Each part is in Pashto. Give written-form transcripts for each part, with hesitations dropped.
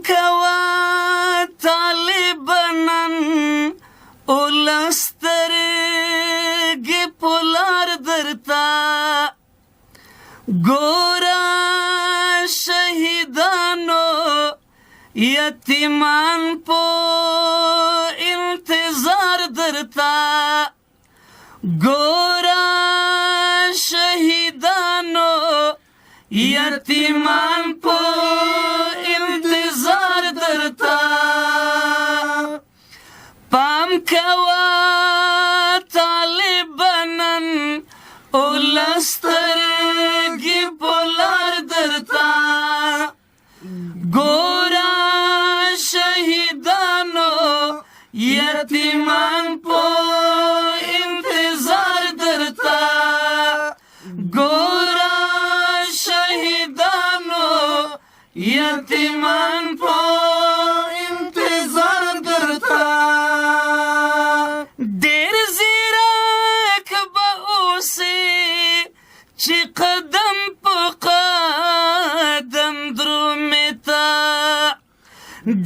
کوه طالبانان ولسترګې په لار درته ګوره شهیدانو یتیمان په انتظار درته ګوره شهیدانو یتیمان په انتظار درته پام کوه طالبانان ولسترګې په لار درته ګوره شهیدانو یتیمان په انتظار درته ګوره شهیدانو یتیمان په انتظار درته ډېر زیرک به اوسې چې قدم په قدم درومې ته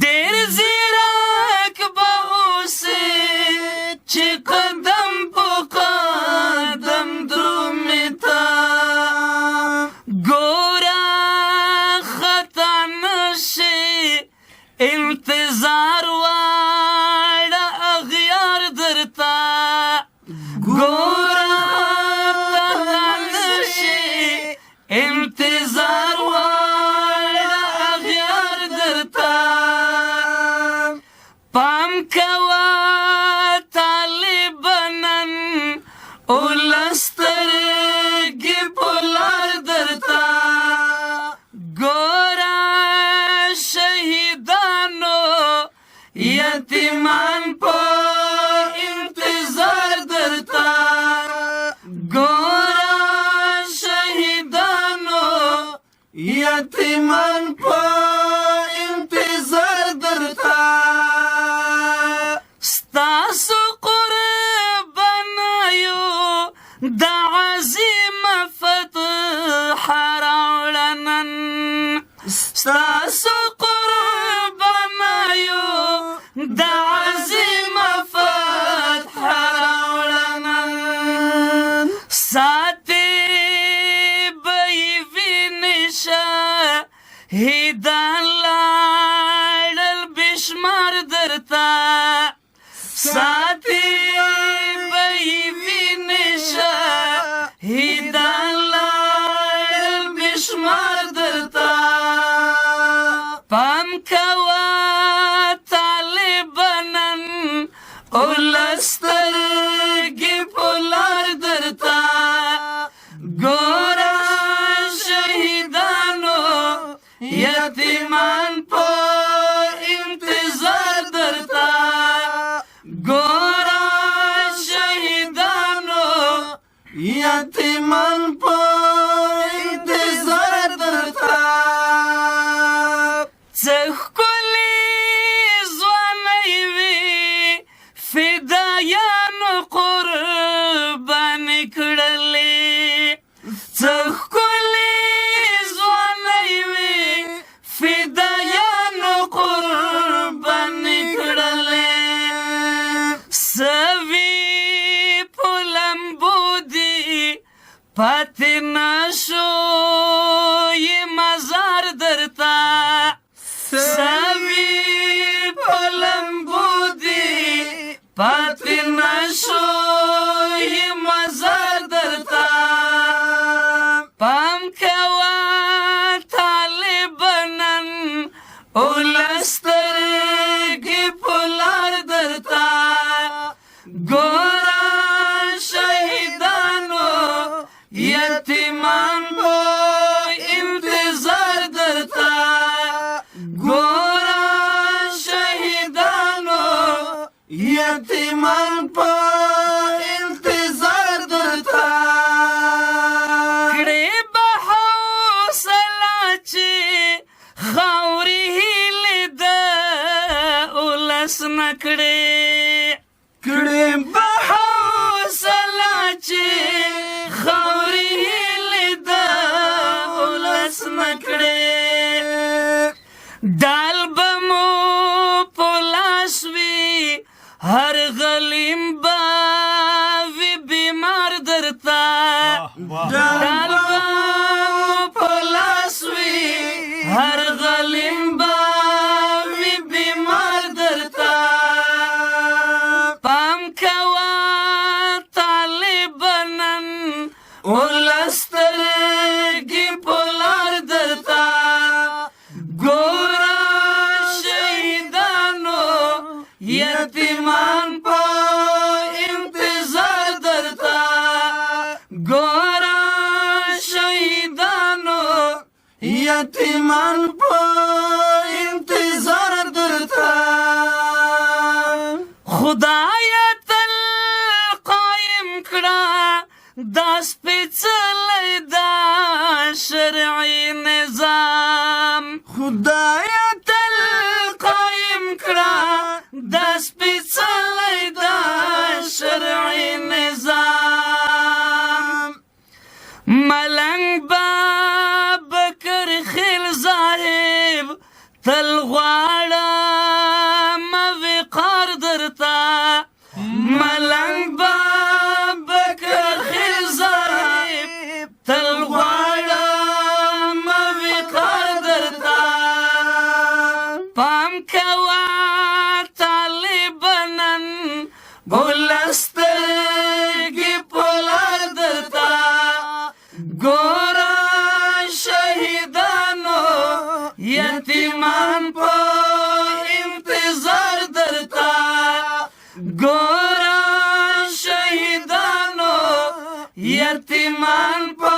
ډېر زیرک به اوسې چې قدم په قدم درومې ته ګوره خطا نشي انتظار واړه اغیار درته ګوره خطا نشي انتظار واړه اغیار درته پام کوه طالبانان ولسترګې په لار درته ګوره شهیدانو یتیمان په انتظار درته ګوره شهیدانو یتیمان په انتظار درته ستاسو قربانیو د عظیمه فتح راوړه نن ستاسو قربانیو د عظیمه فتح راوړه نن ساتې به یې وینې شهیدان لاړل بېشمار درته ساتې به یې وینې شهیدان لاړل بېشمار درته پام کوه طالبانان ولسترګې په لار درته ګوره شهیدانو یتیمان په انتظار درته ګوره شهیدانو یتیمان په انتظار درته څه ښکلې ځوانۍ وې فدایانو قربانې کړلې څه ښکلې ځوانۍ وې فدایانو قربانې کړلې سوي په لمبو دي پاتې نشو یې مزار درته سوي په لمبو دي پاتې نشو یې مزار درته پام کوه طالبانان ولسترګې په لار درته ګوره شهیدانو یتیمان په انتظار درته ګوره شهیدانو یتیمان په انتظار درته کړې به حوصله چې خاورې هیلې د ولس نه کړې کړې به حوصله چې خاورې هیلې د ولس نه کړې ډال به مو په لاس وي هر غلیم به وي بیمار درته ډال به مو په لاس وي هر غلیم به وي بیمار درته پام کوه طالبانن ولسترګې په لار درته ګوره شهیدانو یتیمان په انتظار درته ګوره شهیدانو یتیمان په انتظار درته خدایه تل قایم کړه دا سپېڅلی دا شرعي نظام خدایه تل قایم کړه دا سپېڅلی دا شرعي نظام ملنګ بابکر خیل صاحب تل غواړم وقار درته ملنګ بابکر خیل صاحب تل غواړم وقار درته پام کوه طالبانن ولسترګې په لار درته ګوره شهیدانو یتیمان په انتظار درته ګوره شهیدانو یتیمان په